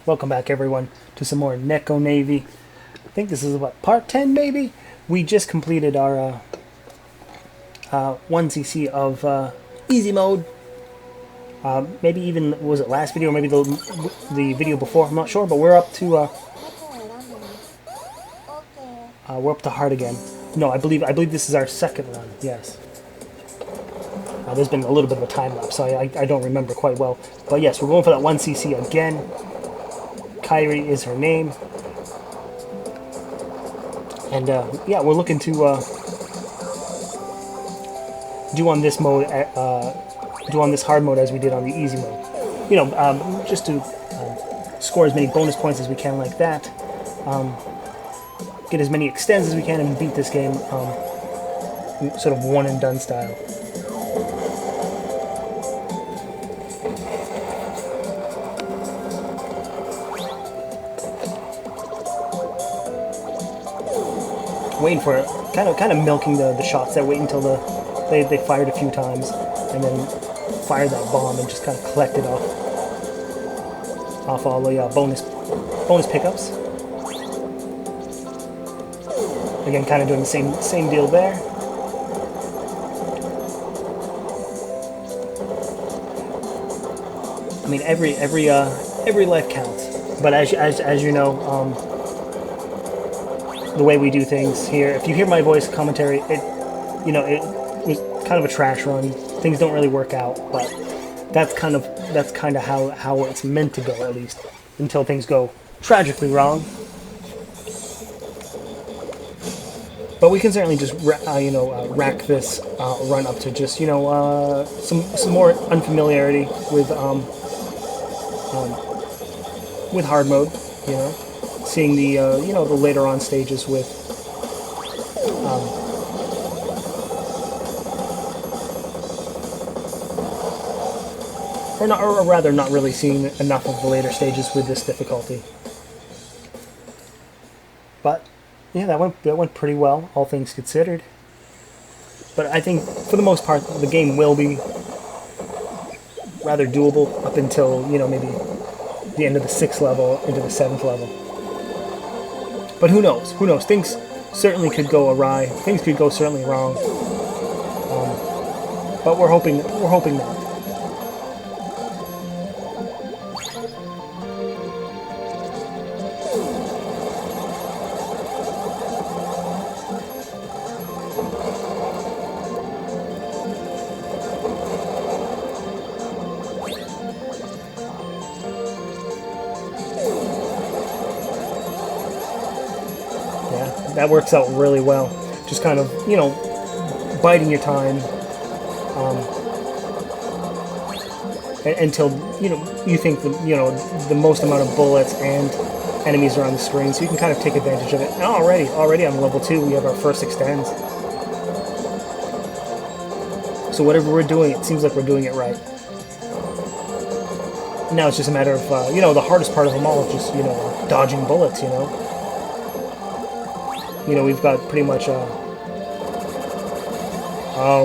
Welcome back, everyone, to some more Neko Navy. I think this is what, part 10, maybe? We just completed our 1cc of easy mode. Maybe even, was it last video, or maybe the video before, I'm not sure, but we're up to heart again. No, I believe this is our second run, yes. There's been a little bit of a time lapse, so I don't remember quite well. But yes, we're going for that 1cc again. Kyrie is her name. And yeah, we're looking to do on this mode, do on this hard mode as we did on the easy mode. You know, just to score as many bonus points as we can like that. Get as many extends as we can and beat this game sort of one and done style. Waiting for it, kind of milking the shots there, waiting until they fired a few times, and then fire that bomb and just kind of collect it off all the bonus pickups. Again, kind of doing the same deal there. I mean, every life counts, but as you know. The way we do things here. If you hear my voice commentary, it was kind of a trash run. Things don't really work out, but that's kind of how it's meant to go, at least until things go tragically wrong. But we can certainly just rack this run up to just some more unfamiliarity with hard mode, seeing the the later on stages with or rather not really seeing enough of the later stages with this difficulty. But yeah, that went pretty well, all things considered. But I think for the most part the game will be rather doable up until maybe the end of the 6th level into the 7th level. But who knows? Who knows? Things certainly could go awry. Things could go certainly wrong. But we're hoping not. That works out really well. Just kind of, biding your time until you think the most amount of bullets and enemies are on the screen, so you can kind of take advantage of it. And already on level 2, we have our first extends. So whatever we're doing, it seems like we're doing it right. Now it's just a matter of the hardest part of them all is just dodging bullets. We've got pretty much oh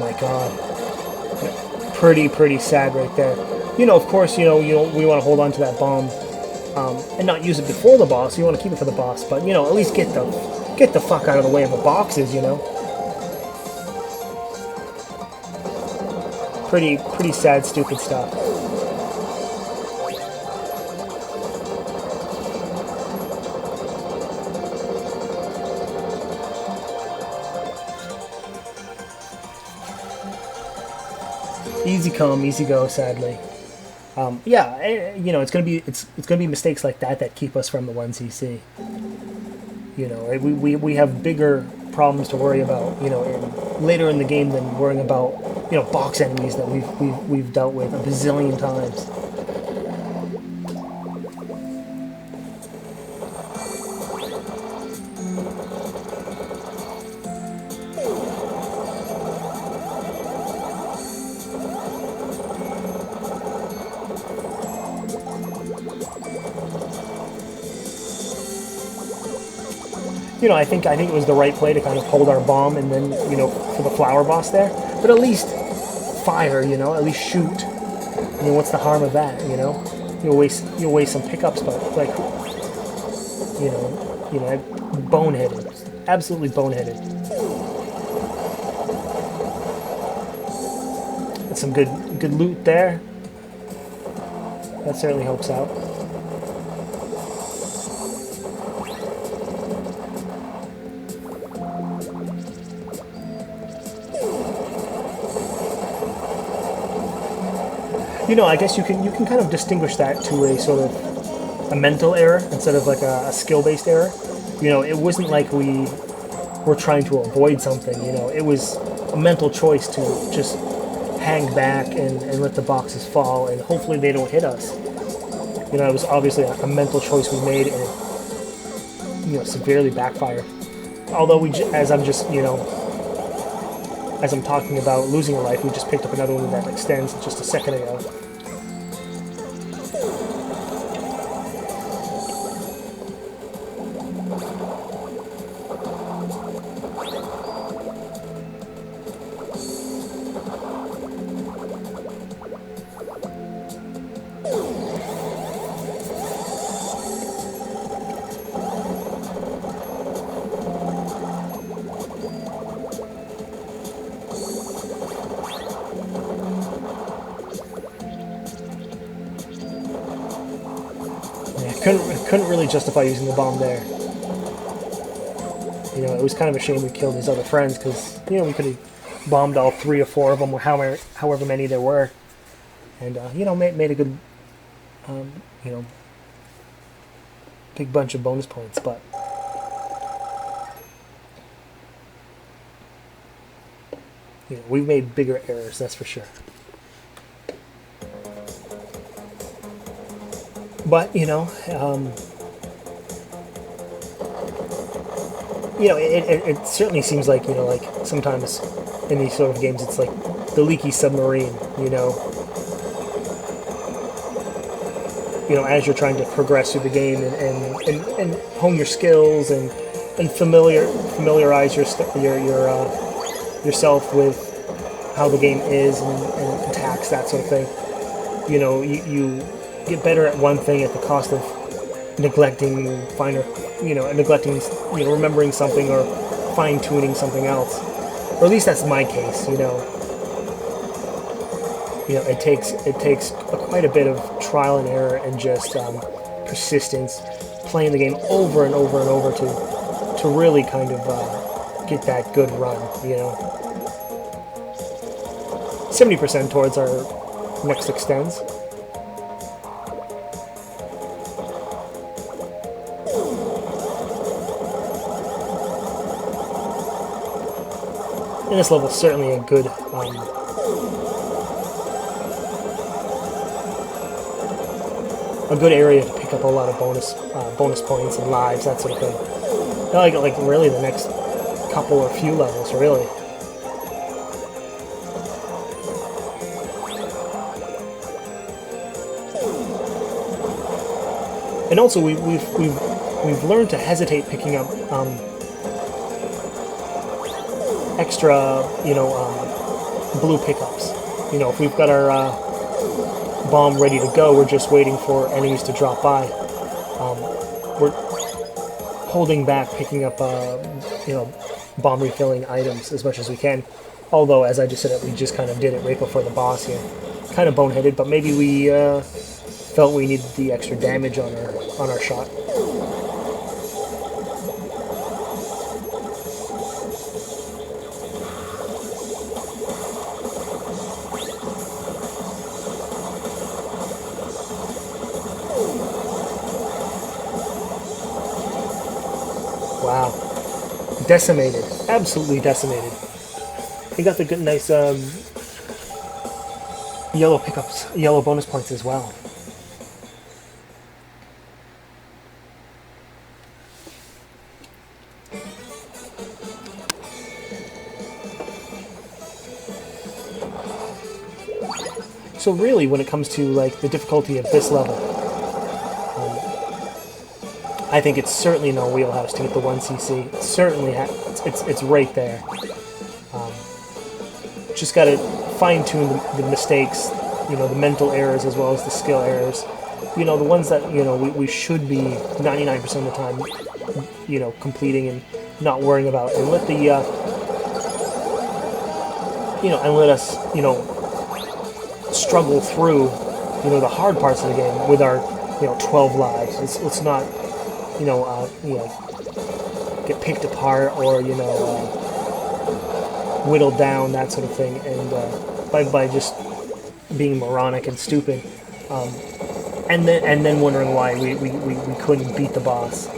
my god, pretty sad right there. Of course, we want to hold on to that bomb and not use it before the boss. You want to keep it for the boss, but at least get the fuck out of the way of the boxes. Pretty sad, stupid stuff. Easy come, easy go. Sadly, yeah, it's gonna be mistakes like that keep us from the 1cc. We have bigger problems to worry about, later in the game than worrying about box enemies that we've dealt with a bazillion times. I think it was the right play to kind of hold our bomb and then, for the flower boss there. But at least fire, at least shoot. What's the harm of that, you'll waste some pickups, but like boneheaded, absolutely boneheaded. That's some good loot there. That certainly helps out. I guess you can kind of distinguish that to a sort of a mental error instead of like a skill-based error. It wasn't like we were trying to avoid something. It was a mental choice to just hang back and let the boxes fall, and hopefully they don't hit us. It was obviously a mental choice we made, and it severely backfired. Although as I'm talking about losing a life, we just picked up another one that extends just a second ago. Couldn't really justify using the bomb there. It was kind of a shame we killed his other friends, because we could have bombed all 3 or 4 of them, or however many there were, and made a good big bunch of bonus points. But we've made bigger errors, that's for sure. But it certainly seems like like sometimes in these sort of games it's like the leaky submarine. As you're trying to progress through the game and hone your skills and familiarize yourself with how the game is and attacks, that sort of thing. You get better at one thing at the cost of neglecting remembering something or fine-tuning something else. Or at least that's my case. It takes quite a bit of trial and error and just persistence, playing the game over and over and over to really kind of get that good run. 70% towards our next extends. And this level is certainly a good area to pick up a lot of bonus points and lives, that sort of thing. Like really the next couple or few levels, really. And also we've learned to hesitate picking up extra, blue pickups. If we've got our bomb ready to go, we're just waiting for enemies to drop by. We're holding back picking up, bomb refilling items as much as we can. Although, as I just said, we just kind of did it right before the boss here. Kind of boneheaded, but maybe we felt we needed the extra damage on our shot. Wow. Decimated. Absolutely decimated. We got the good, nice yellow pickups, yellow bonus points as well. So really, when it comes to like the difficulty of this level, I think it's certainly in our wheelhouse to get the 1cc. It certainly, it's right there. Just got to fine-tune the mistakes, the mental errors as well as the skill errors. you know, the ones that, you know, we should be 99% of the time, you know, completing and not worrying about, and let the, you know, and let us, you know, struggle through, you know, the hard parts of the game with our, you know, 12 lives. Let's not, you know, get picked apart or, you know, whittled down, that sort of thing, and by just being moronic and stupid, and then wondering why we couldn't beat the boss,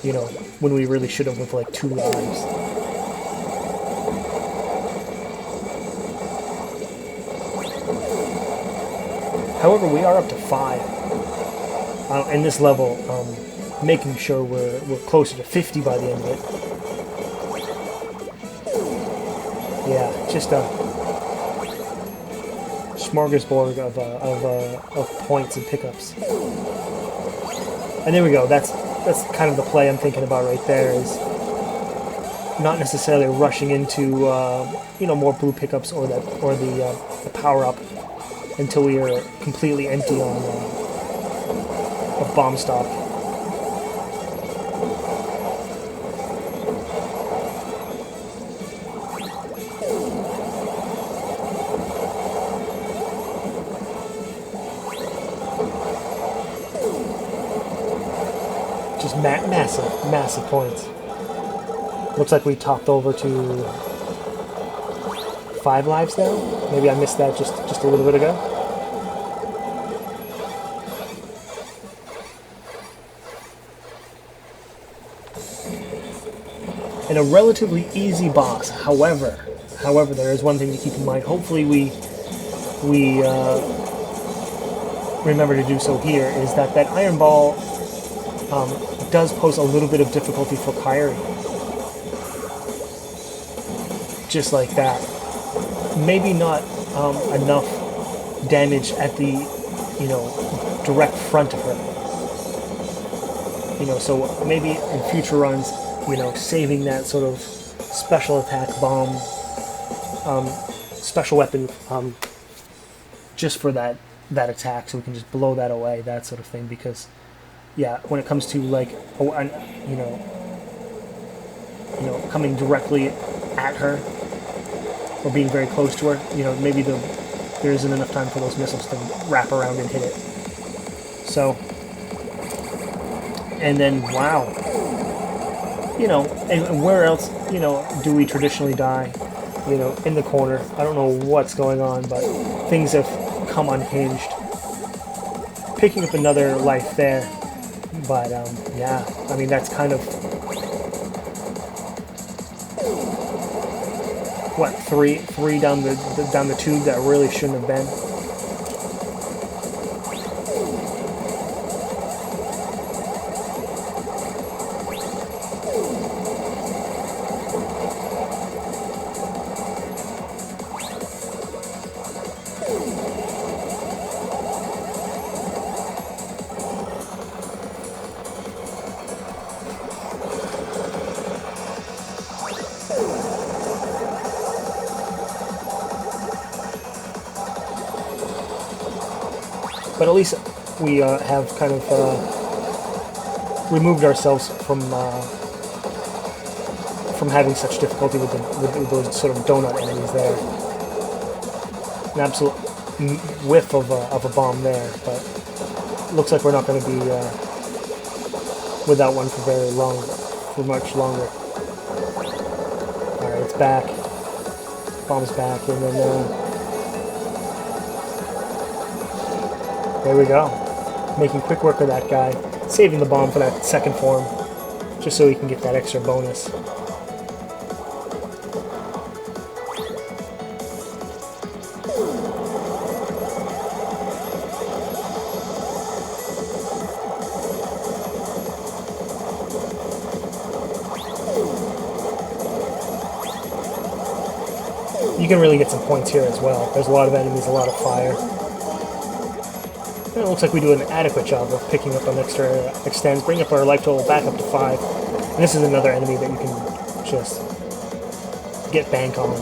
you know, when we really should have with like 2 lives. However, we are up to 5 in this level, making sure we're closer to 50 by the end of it. Yeah, just a smorgasbord of points and pickups. And there we go. That's kind of the play I'm thinking about right there. Is not necessarily rushing into you know, more blue pickups or the power up until we are completely empty on of bomb stock. Just massive points. Looks like we topped over to 5 lives now. Maybe I missed that just a little bit ago. And a relatively easy boss. However, there is one thing to keep in mind. Hopefully we remember to do so here, is that iron ball does pose a little bit of difficulty for Kyrie. Just like that. Maybe not enough damage at the, you know, direct front of her. You know, so maybe in future runs, you know, saving that sort of special attack bomb, special weapon, just for that attack, so we can just blow that away, that sort of thing. Because, yeah, when it comes to like, you know, coming directly at her or being very close to her, you know, maybe there isn't enough time for those missiles to wrap around and hit it. So, and then wow, you know, and where else, you know, do we traditionally die? You know, in the corner. I don't know what's going on, but things have come unhinged. Picking up another life there, but yeah, I mean, that's kind of what, three down the tube that really shouldn't have been. But at least we have kind of removed ourselves from having such difficulty with those sort of donut enemies there. An absolute whiff of a bomb there, but looks like we're not going to be without one for much longer. All right, it's back. Bomb's back, and then. There we go. Making quick work of that guy. Saving the bomb for that second form. Just so he can get that extra bonus. You can really get some points here as well. There's a lot of enemies, a lot of fire. It looks like we do an adequate job of picking up an extra extends, bring up our life total back up to 5. And this is another enemy that you can just get bank on.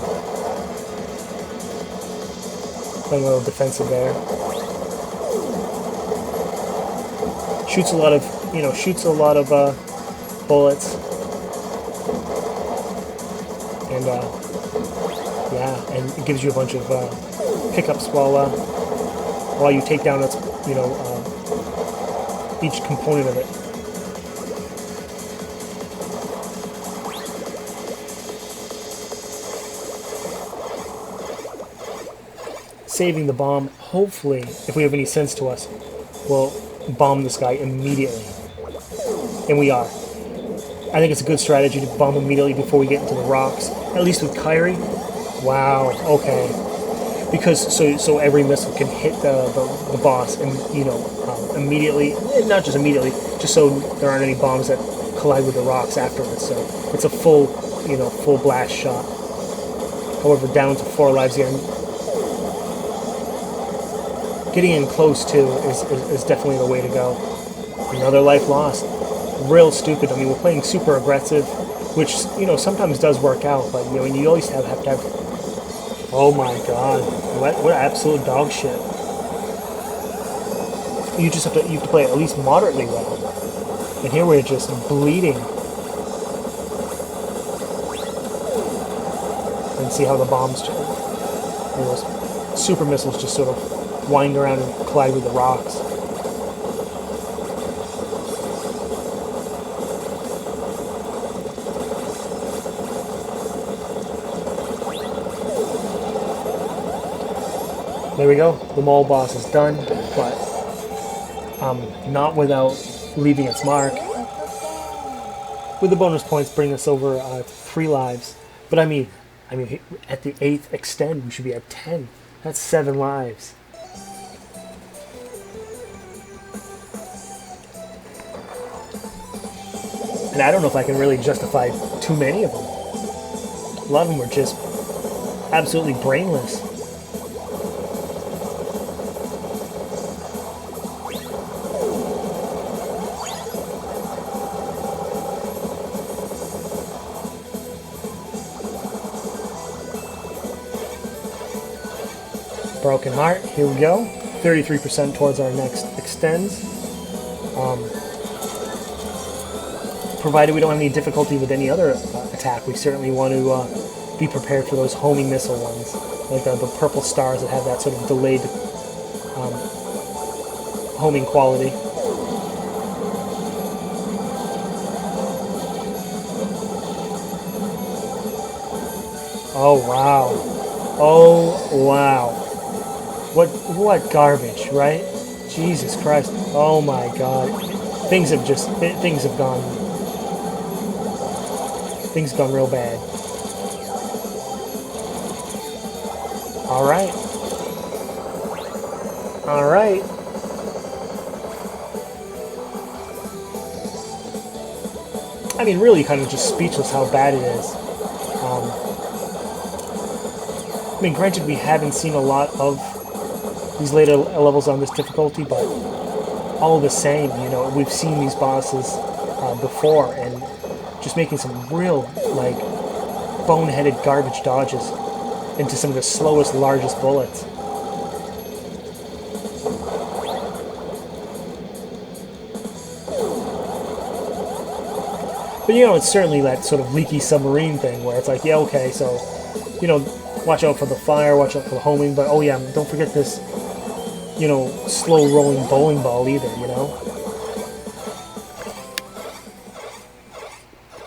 Playing a little defensive there. Shoots a lot of, bullets. And, yeah, and it gives you a bunch of pickups while you take down its, each component of it. Saving the bomb, hopefully, if we have any sense to us, will bomb this guy immediately. And we are. I think it's a good strategy to bomb immediately before we get into the rocks. At least with Kyrie. Wow, okay. Because so every missile can hit the boss and immediately, not just immediately, just so there aren't any bombs that collide with the rocks afterwards. So it's a full blast shot. However, down to 4 lives again. Getting in close too is definitely the way to go. Another life lost. Real stupid. I mean, we're playing super aggressive, which sometimes does work out, but you always have to have. Oh my god! What absolute dog shit! You have to play at least moderately well, and here we're just bleeding. And see how the bombs, those super missiles, just sort of wind around and collide with the rocks. There we go. The mole boss is done, but not without leaving its mark. With the bonus points, bring us over 3 lives. But I mean, at the 8th extend, we should be at 10. That's 7 lives. And I don't know if I can really justify too many of them. A lot of them were just absolutely brainless. Broken Heart, here we go. 33% towards our next extends. Provided we don't have any difficulty with any other attack, we certainly want to be prepared for those homing missile ones, like the purple stars that have that sort of delayed homing quality. Oh wow. Oh wow. What garbage, right? Jesus Christ. Oh my god. Things have gone real bad. Alright. Alright. I mean, really kind of just speechless how bad it is. I mean, granted, we haven't seen a lot of these later levels on this difficulty, but all the same, we've seen these bosses before, and just making some real, boneheaded garbage dodges into some of the slowest, largest bullets. But, it's certainly that sort of leaky submarine thing where it's like, yeah, okay, so, watch out for the fire, watch out for the homing, but, oh yeah, don't forget this, slow-rolling bowling ball either,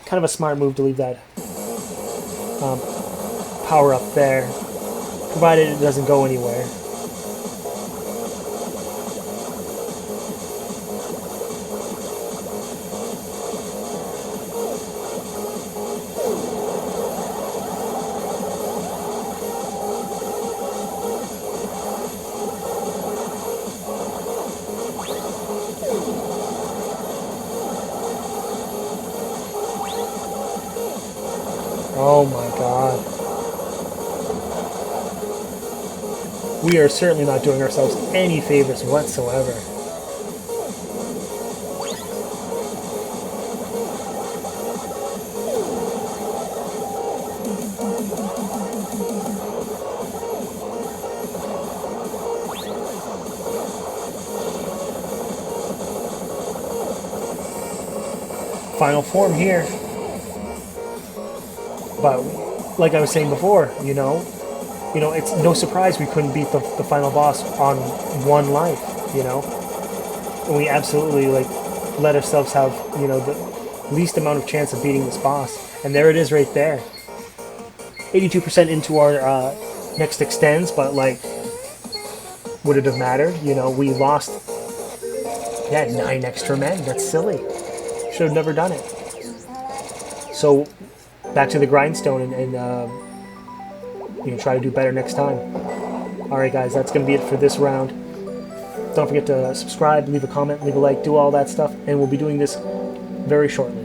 Kind of a smart move to leave that power up there, provided it doesn't go anywhere. Oh my god. We are certainly not doing ourselves any favors whatsoever. final form here. But like I was saying before, it's no surprise we couldn't beat the final boss on one life, And we absolutely let ourselves have, the least amount of chance of beating this boss. And there it is right there. 82% into our next extends, but would it have mattered? We lost 9 extra men. That's silly. Should have never done it. So back to the grindstone and try to do better next time. Alright guys, that's going to be it for this round. Don't forget to subscribe, leave a comment, leave a like, do all that stuff, and we'll be doing this very shortly.